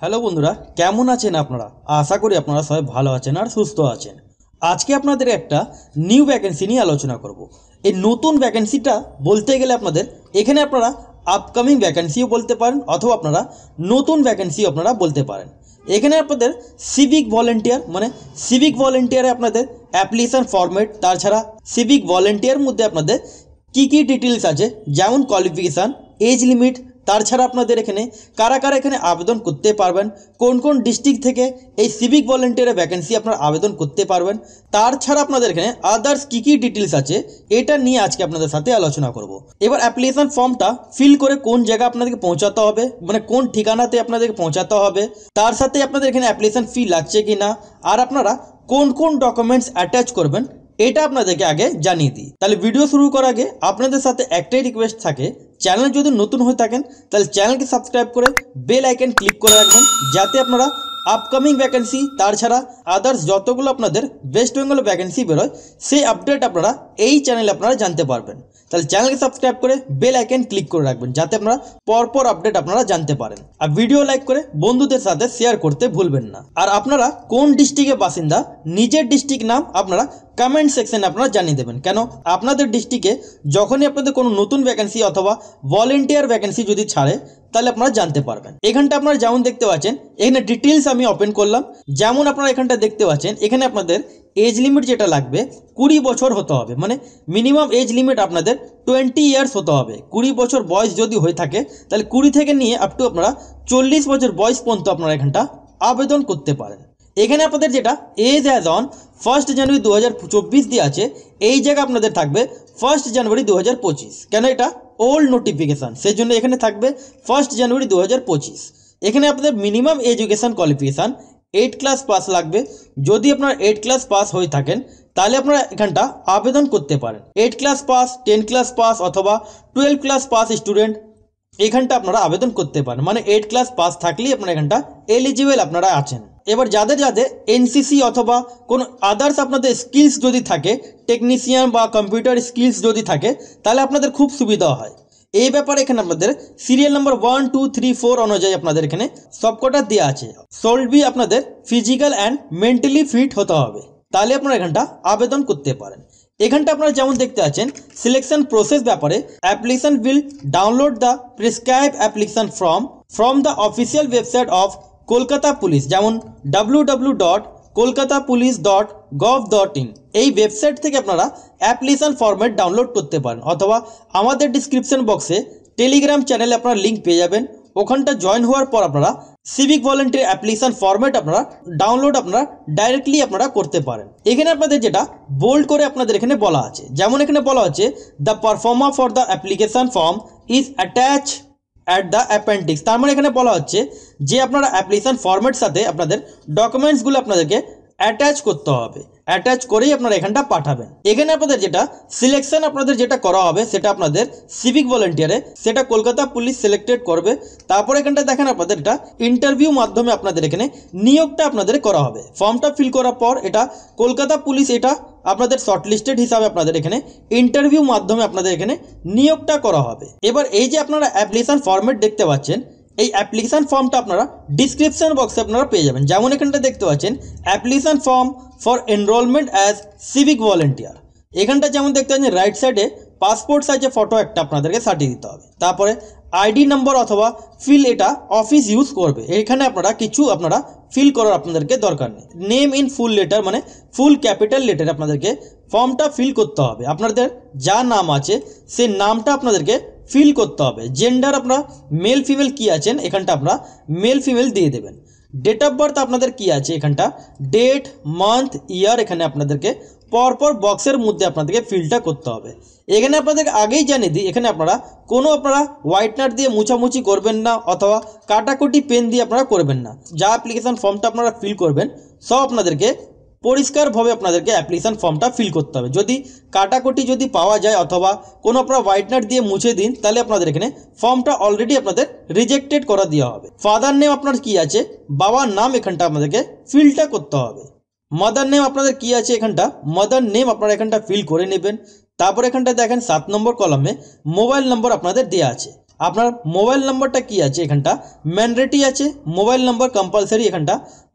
Hello বন্ধুরা, কেমন আছেন আপনারা? আশা করি আপনারা সবাই ভালো আছেন আর সুস্থ আছেন। আজকে আপনাদের একটা নিউ ভ্যাকেন্সি নিয়ে আলোচনা করব। এই নতুন ভ্যাকেন্সিটা বলতে গেলে আপনাদের এখানে আপনারা আপকামিং ভ্যাকেন্সিও বলতে পারেন অথবা আপনারা নতুন ভ্যাকেন্সিও আপনারা বলতে পারেন। এখানে আপনাদের সিভিক ভলেন্টিয়ার সিভিক ভলেন্টিয়ারে আপনাদের অ্যাপ্লিকেশন ফরম্যাট, তাছাড়া সিভিক ভলেন্টিয়ার মধ্যে আপনাদের কী ডিটেলস আছে, যেমন কোয়ালিফিকেশান, এজ লিমিট, তাছাড়া আপনাদের এখানে কারা কারা এখানে আবেদন করতে পারবেন, কোন কোন ডিস্ট্রিক্ট থেকে এই সিভিক ভলেন্টিয়ারের ভ্যাকেন্সি আপনারা আবেদন করতে পারবেন, তাছাড়া আপনাদের এখানে আদার্স কী ডিটেলস আছে, এটা নিয়ে আজকে আপনাদের সাথে আলোচনা করব। এবার অ্যাপ্লিকেশন ফর্মটা ফিল করে কোন জায়গা আপনাদেরকে পৌঁছাতে হবে, কোন ঠিকানাতে আপনাদেরকে পৌঁছাতে হবে, তার সাথে আপনাদের এখানে অ্যাপ্লিকেশন ফি লাগছে কি না, আর আপনারা কোন কোন ডকুমেন্টস অ্যাটাচ করবেন, এটা আপনাদেরকে আগে জানিয়ে দিই। তাহলে ভিডিও শুরু করার আগে আপনাদের সাথে একটাই রিকোয়েস্ট থাকে, চ্যানেল যদি নতুন হয়ে থাকেন তাহলে চ্যানেলকে সাবস্ক্রাইব করে বেল আইকন ক্লিক করে রাখবেন, যাতে আপনারা আপকামিং ভ্যাকেন্সি তাছাড়া আদার্স যতগুলো আপনাদের ওয়েস্ট বেঙ্গল ভ্যাকেন্সি বেরোয় সেই আপডেট আপনারা এই চ্যানেলে আপনারা জানতে পারবেন। তাহলে চ্যানেলকে সাবস্ক্রাইব করে বেল আইকন ক্লিক করে রাখবেন, যাতে আপনারা পরপর আপডেট আপনারা জানতে পারেন। আর ভিডিও লাইক করে বন্ধুদের সাথে শেয়ার করতে ভুলবেন না। আর আপনারা কোন ডিস্ট্রিক্টের বাসিন্দা, নিজের ডিস্ট্রিক্ট নাম আপনারা কমেন্ট সেকশনে আপনারা জানিয়ে দেবেন। কেন আপনাদের ডিস্ট্রিক্টে যখনই আপনাদের কোনো নতুন ভ্যাকেন্সি অথবা ভলেন্টিয়ার ভ্যাকেন্সি যদি ছাড়ে, তাহলে আপনারা জানতে পারবেন। এখানটা আপনারা যেমন দেখতে পাচ্ছেন, এখানে ডিটেলস আমি ওপেন করলাম। যেমন আপনারা এখানটা দেখতে পাচ্ছেন, এখানে আপনাদের এজ লিমিট যেটা লাগবে 20 বছর হতে হবে, মিনিমাম এজ লিমিট আপনাদের 20 ইয়ার্স হতে হবে। 20 বছর বয়স যদি হয়ে থাকে তাহলে 20 থেকে নিয়ে আপ টু আপনারা 40 বছর বয়স পর্যন্ত আপনারা এখানটা আবেদন করতে পারেন। এখানে আপনাদের যেটা এজ অ্যাজ অন 1 জানুয়ারি 2024 দিয়ে আছে, এই জায়গা আপনাদের থাকবে 1 জানুয়ারি 2025। কেন এটা ওল্ড নোটিফিকেশান, সেই জন্য এখানে থাকবে 1 জানুয়ারি 2025। এখানে আপনাদের minimum education qualification 8 class pass লাগবে। যদি আপনারা 8 ক্লাস পাস হয়ে থাকেন তাহলে আপনারা এখানটা আবেদন করতে পারেন। 8 ক্লাস পাস, 10 ক্লাস পাস অথবা 12 ক্লাস পাস স্টুডেন্ট এখানটা আপনারা আবেদন করতে পারেন। 8 ক্লাস পাস থাকলেই আপনারা এখানটা এলিজিবল আপনারা আছেন। এবার যাদের যাদের এনসিসি অথবা কোনো আদার্স আপনাদের স্কিলস যদি থাকে, টেকনিশিয়ান বা কম্পিউটার স্কিলস যদি থাকে, তাহলে আপনাদের খুব সুবিধা হয়। এই ব্যাপারে এখানে আপনাদের সিরিয়াল নাম্বার 1, 2, 3, 4 অনুযায়ী আপনাদের এখানে সবকটা দেওয়া আছে। সোলবি আপনাদের ফিজিক্যাল অ্যান্ড মেন্টালি ফিট হতে হবে, তাহলে আপনারা এখানটা আবেদন করতে পারেন। এখানটা আপনারা যেমন দেখতে পাচ্ছেন, সিলেকশন প্রসেস ব্যাপারে application will download the prescribe application from the official website of Kolkata police, যেমন www.kolkatapolice.gov.in। এই ওয়েবসাইট থেকে আপনারা অ্যাপ্লিকেশন ফরম্যাট ডাউনলোড করতে পারেন, অথবা আমাদের ডিসক্রিপশন বক্সে টেলিগ্রাম চ্যানেলে আপনারা লিঙ্ক পেয়ে যাবেন। ওখানটা জয়েন হওয়ার পর আপনারা সিভিক ভলেন্টিয়ার অ্যাপ্লিকেশন ফরম্যাট আপনারা ডাউনলোড আপনারা ডাইরেক্টলি আপনারা করতে পারেন। এখানে আপনাদের যেটা বোল্ড করে আপনাদের এখানে বলা আছে, যেমন এখানে বলা হচ্ছে the performer for the application form is attach at the appendix. তার এখানে বলা হচ্ছে যে আপনারা অ্যাপ্লিকেশন ফরম্যাট সাথে আপনাদের ডকুমেন্টসগুলো আপনাদেরকে অ্যাটাচ করতে হবে, অ্যাটাচ করেই আপনারা এখানটা পাঠাবেন। এখানে আপনাদের যেটা সিলেকশন আপনাদের যেটা করা হবে সেটা আপনাদের সিভিক ভলেন্টিয়ারে সেটা কলকাতা পুলিশ সিলেক্টেড করবে। তারপর এখানটা দেখেন আপনাদের এটা ইন্টারভিউ মাধ্যমে আপনাদের এখানে নিয়োগটা আপনাদের করা হবে। ফর্মটা ফিল করার পর এটা কলকাতা পুলিশ এটা আপনাদের শর্টলিস্টেড হিসাবে আপনাদের এখানে ইন্টারভিউ মাধ্যমে আপনাদের এখানে নিয়োগটা করা হবে। এবার এই যে আপনারা অ্যাপ্লিকেশন ফরম্যাট দেখতে পাচ্ছেন, এই অ্যাপ্লিকেশন ফর্মটা আপনারা ডিসক্রিপশন বক্সে আপনারা পেয়ে যাবেন। যেমন এখানটা দেখতে পাচ্ছেন application form for enrolment as civic volunteer. এখানটা যেমন দেখতে পাচ্ছেন রাইট সাইডে পাসপোর্ট সাইজে ফটো একটা আপনাদেরকে সাটিয়ে দিতে হবে। তারপরে আইডি নম্বর অথবা ফিল এটা অফিস ইউজ করবে, এখানে আপনারা কিছু আপনারা ফিল করার আপনাদেরকে দরকার নেই। Name in full letter full capital letter আপনাদেরকে ফর্মটা ফিল করতে হবে। আপনাদের যা নাম আছে সেই নামটা আপনাদেরকে ফিল করতে হবে। জেন্ডার আপনারা মেল ফিমেল কি আছেন এখানটা আপনারা মেল ফিমেল দিয়ে দেবেন। ডেট অফ বার্থ আপনাদের কি আছে এখানটা ডেট, মান্থ, ইয়ার এখানে আপনাদেরকে পরপর বক্সের মধ্যে আপনাদেরকে ফিলটা করতে হবে। এখানে আপনাদেরকে আগেই জানিয়ে দিই, এখানে আপনারা হোয়াইটনার দিয়ে মুছামুছি করবেন না অথবা কাটাকুটি পেন দিয়ে আপনারা করবেন না। যা অ্যাপ্লিকেশন ফর্মটা আপনারা ফিল করবেন সব আপনাদেরকে পরিষ্কারভাবে আপনাদেরকে অ্যাপ্লিকেশন ফর্মটা ফিল করতে হবে। যদি কাটাকুটি যদি পাওয়া যায় অথবা কোনো আপনারা হোয়াইটনার দিয়ে মুছে দিন, তাহলে আপনাদের এখানে ফর্মটা অলরেডি আপনাদের রিজেক্টেড করা দেওয়া হবে। ফাদার নেম আপনার কি আছে, বাবার নাম এখানটা আপনাদেরকে ফিলটা করতে হবে। মাদার নেম আপনাদের কি আছে এখানটা মাদার নেম আপনারা এখানটা ফিল করে নেবেন। তারপর এখানটা দেখেন 7 নম্বর কলামে মোবাইল নম্বর আপনাদের দেওয়া আছে। আপনার মোবাইল নাম্বারটা কি আছে এখানটা ম্যান্ডেটরি আছে, মোবাইল নাম্বার কম্পালসারি এখানটা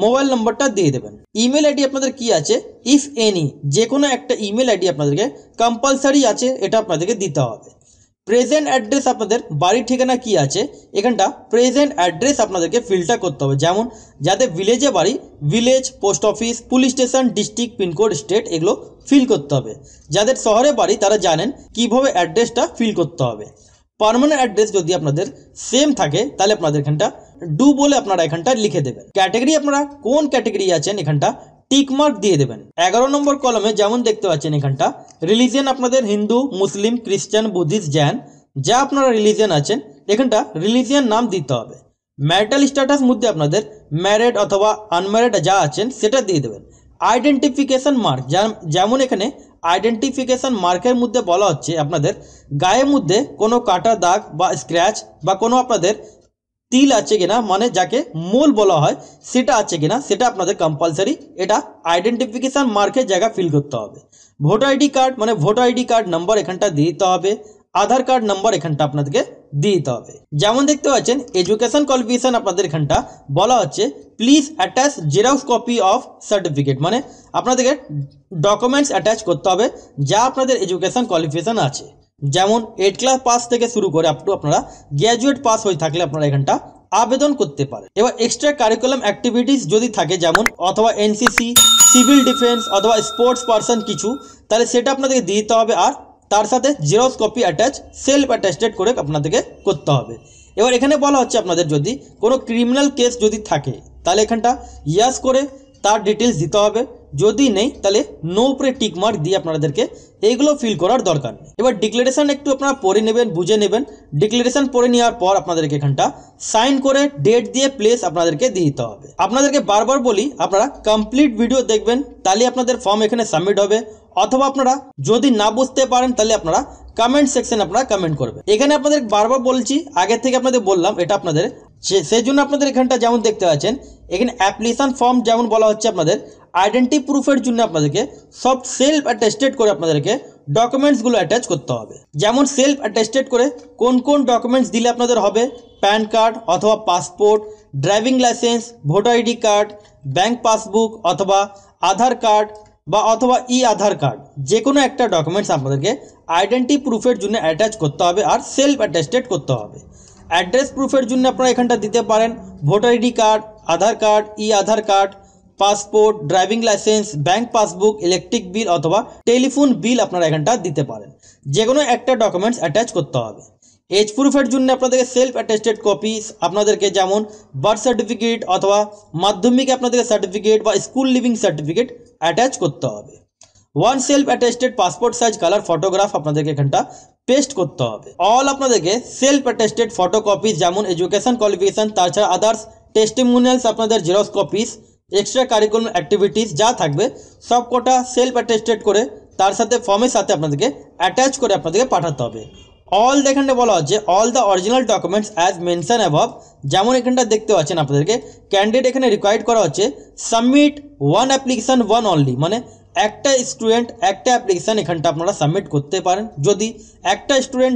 মোবাইল নাম্বারটা দিয়ে দেবেন। ইমেল আইডি আপনাদের কি আছে, ইফ এনি যে কোনো একটা ইমেল আইডি আপনাদেরকে কম্পালসারি আছে, এটা আপনাদেরকে দিতে হবে। প্রেজেন্ট অ্যাড্রেস আপনাদের বাড়ির ঠিকানা কি আছে এখানটা প্রেজেন্ট অ্যাড্রেস আপনাদেরকে ফিল্টার করতে হবে। যেমন যাদের ভিলেজে বাড়ি, village, post office, police station, district, pincode, state এগুলো ফিল করতে হবে। যাদের শহরে বাড়ি তারা জানেন কীভাবে অ্যাড্রেসটা ফিল করতে হবে। পার্মানেন্ট অ্যাড্রেস যদি আপনাদের সেম থাকে তাহলে আপনাদের এখানটা ডু বলে আপনারা এখানটা লিখে দেবেন। ক্যাটাগরি আপনারা কোন ক্যাটাগরি আছেন এখানটা টিক মার্ক দিয়ে দেবেন। 11 নম্বর কলমে যেমন দেখতে পাচ্ছেন এখানটা রিলিজিয়ন আপনাদের হিন্দু, মুসলিম, খ্রিস্টান, বুদ্ধিস্ট, জৈন যা আপনারা রিলিজিয়ন আছেন এখানটা রিলিজিয়ন নাম দিতে হবে। ম্যারিটাল স্ট্যাটাস মধ্যে আপনাদের ম্যারিড অথবা আনম্যারিড যা আছেন সেটা দিয়ে দেবেন। আইডেন্টিফিকেশন মার্ক যেমন এখানে আইডেন্টিফিকেশন মার্কের মধ্যে বলা হচ্ছে আপনাদের গায়ের মধ্যে কোনো কাটা দাগ বা স্ক্র্যাচ বা কোনো আপনাদের তিল আছে কিনা, মানে যাকে মোল বলা হয় সেটা আছে কিনা সেটা আপনাদের কম্পালসারি এটা আইডেন্টিফিকেশন মার্কের জায়গা ফিল করতে হবে। ভোটার আইডি কার্ড মানে ভোটার আইডি কার্ড নাম্বার এখানটা দিয়ে দিতে হবে। আধার কার্ড নাম্বার এখানটা আপনাদেরকে দিয়ে দিতে হবে। যেমন দেখতে পাচ্ছেন এডুকেশন কোয়ালিফিকেশন আপনাদের এখানটা বলা হচ্ছে please attach xerox copy of certificate, মানে আপনাদেরকে ডকুমেন্টস অ্যাটাচ করতে হবে যা আপনাদের এডুকেশন কোয়ালিফিকেশন আছে। যেমন 8 ক্লাস পাস থেকে শুরু করে আপ টু আপনারা গ্র্যাজুয়েট পাস হয়ে থাকলে আপনারা এখানটা আবেদন করতে পারেন। এবার এক্সট্রা কারিকুলাম অ্যাক্টিভিটিস যদি থাকে যেমন অথবা এনসিসি, সিভিল ডিফেন্স অথবা স্পোর্টস পারসন কিছু, তাহলে সেটা আপনাদেরকে দিয়ে দিতে হবে। আর তার সাথে xerox copy attach self attested করে আপনাদেরকে করতে হবে। এবার এখানে বলা হচ্ছে আপনাদের যদি কোনো ক্রিমিনাল কেস যদি থাকে তাহলে এখানটা ইয়াস করে তার ডিটেলস দিতে হবে, যদি নেই তাহলে নো উপরে টিক মার্ক দিয়ে আপনাদেরকে এইগুলো ফিল করার দরকার নেই। এবার ডিক্লারেশন একটু আপনারা পড়ে নেবেন, বুঝে নেবেন। ডিক্লারেশন পড়ে নেওয়ার পর আপনাদেরকে এখানটা সাইন করে ডেট দিয়ে প্লেস আপনাদেরকে দিয়ে দিতে হবে। আপনাদেরকে বারবার বলি আপনারা কমপ্লিট ভিডিও দেখবেন, তাহলে আপনাদের ফর্ম এখানে সাবমিট হবে। অথবা আপনারা যদি না বুঝতে পারেন তাহলে আপনারা কমেন্ট সেকশন আপনারা কমেন্ট করবেন। এখানে আপনাদের বারবার বলছি, আগে থেকে আপনাদের বললাম এটা আপনাদের সেই জন্য আপনাদের এখানটা যেমন দেখতে পাচ্ছেন এখানে অ্যাপ্লিকেশন ফর্ম যেমন বলা হচ্ছে আপনাদের আইডেন্টি প্রুফের জন্য আপনাদেরকে সব সেলফ অ্যাটেস্টেড করে আপনাদেরকে ডকুমেন্টসগুলো অ্যাটাচ করতে হবে। যেমন সেলফ অ্যাটেস্টেড করে কোন কোন ডকুমেন্টস দিলে আপনাদের হবে প্যান কার্ড অথবা passport, driving licence, voter ID card, bank passbook অথবা আধার কার্ড বা অথবা ই আধার কার্ড, যে কোনো একটা ডকুমেন্টস আপনাদেরকে আইডেন্টি প্রুফের জন্য অ্যাটাচ করতে হবে আর সেলফ অ্যাটেস্টেড করতে হবে। অ্যাড্রেস প্রুফের জন্য আপনারা এখানটা দিতে পারেন voter ID card, Aadhaar card, e Aadhaar card, passport, driving licence, bank passbook, electric bill অথবা টেলিফোন বিল আপনারা এখানটা দিতে পারেন। যে কোনো একটা ডকুমেন্টস অ্যাটাচ করতে হবে। এজ প্রুফের জন্য আপনাদেরকে সেলফ অ্যাটেস্টেড কপি আপনাদেরকে যেমন বার্থ সার্টিফিকেট অথবা মাধ্যমিক আপনাদেরকে সার্টিফিকেট বা স্কুল লিভিং সার্টিফিকেট অ্যাটাচ করতে হবে। One self attested passport size colour photograph আপনাদেরকে এখানটা পেস্ট করতে হবে। অল আপনাদেরকে সেলফ অ্যাটেস্টেড ফটোকপি যেমন এডুকেশন কোয়ালিফিকেশন, তাছাড়া আদার্স টেস্টিমোনিয়ালস আপনাদের xerox copies, extra curriculum activities যা থাকবে সব কটা সেলফ অ্যাটেস্টেড করে তার সাথে ফর্মের সাথে আপনাদেরকে অ্যাটাচ করে আপনাদেরকে পাঠাতে হবে। অল এখানটা বলা হচ্ছে all the original documents as mention above, যেমন এখানটা দেখতে পাচ্ছেন আপনাদেরকে ক্যান্ডিডেট এখানে রিকোয়ার্ড করা হচ্ছে submit one application one only, মানে একটা স্টুডেন্ট একটা অ্যাপ্লিকেশান এখানটা আপনারা সাবমিট করতে পারেন। যদি একটা student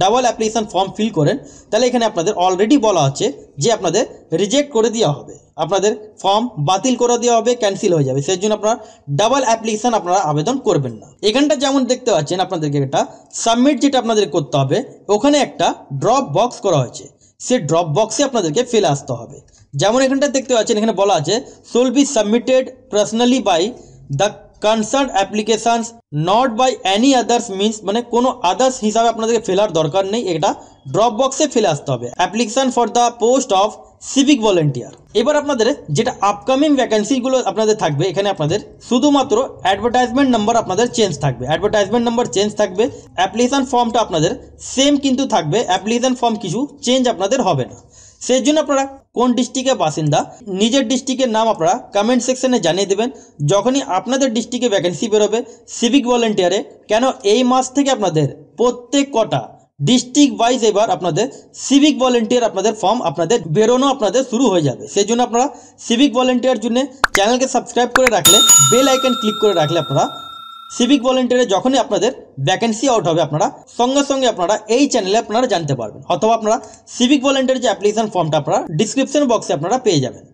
double application form fill করেন তাহলে এখানে আপনাদের অলরেডি বলা হচ্ছে যে আপনাদের রিজেক্ট করে দেওয়া হবে, আপনাদের ফর্ম বাতিল করে দেওয়া হবে, ক্যান্সেল হয়ে যাবে। সেই জন্য আপনারা ডাবল অ্যাপ্লিকেশান আপনারা আবেদন করবেন না। এখানটা যেমন দেখতে পাচ্ছেন আপনাদেরকে একটা সাবমিট যেটা আপনাদের করতে হবে, ওখানে একটা ড্রপ বক্স করা হয়েছে, সেই ড্রপ বক্সে আপনাদেরকে ফেলে আসতে হবে। যেমন এখানটা দেখতে পাচ্ছেন এখানে বলা আছে shall be submitted personally by the concern applications not by any others means, মানে কোনো আদার্স হিসাবে আপনাদেরকে ফেলার দরকার নেই, এটা ড্রপ বক্সে ফেলে আসতে হবে। Application for the post of civic volunteer. এবার আপনাদের যেটা আপকামিং ভ্যাকেন্সিগুলো আপনাদের থাকবে এখানে আপনাদের শুধুমাত্র অ্যাডভার্টাইজমেন্ট নাম্বার আপনাদের চেঞ্জ থাকবে, অ্যাডভার্টাইজমেন্ট নাম্বার চেঞ্জ থাকবে। অ্যাপ্লিকেশান ফর্মটা আপনাদের সেম কিন্তু থাকবে, অ্যাপ্লিকেশান ফর্ম কিছু চেঞ্জ আপনাদের হবে না। সেই জন্য আপনারা কোন ডিস্ট্রিক্টের বাসিন্দা নিজের ডিস্ট্রিক্টের নাম আপনারা কমেন্ট সেকশনে জানিয়ে দেবেন যখনই আপনাদের ডিস্ট্রিক্টে ভ্যাকেন্সি বেরোবে সিভিক ভলেন্টিয়ারে। কেন এই মাস থেকে আপনাদের প্রত্যেক কটা ডিস্ট্রিক্ট ওয়াইজ এবার আপনাদের সিভিক ভলেন্টিয়ার আপনাদের ফর্ম আপনাদের বেরোনো আপনাদের শুরু হয়ে যাবে। সেই জন্য আপনারা সিভিক ভলেন্টিয়ার জন্য চ্যানেলকে সাবস্ক্রাইব করে রাখলে, বেল আইকন ক্লিক করে রাখলে আপনারা সিভিক ভলেন্টিয়ারে যখনই আপনাদের ভ্যাকেন্সি আউট হবে আপনারা সঙ্গে সঙ্গে আপনারা এই চ্যানেলে আপনারা জানতে পারবেন, অথবা আপনারা সিভিক ভলেন্টিয়ার যে অ্যাপ্লিকেশন ফর্মটা আপনারা ডিসক্রিপশন বক্সে আপনারা পেয়ে যাবেন।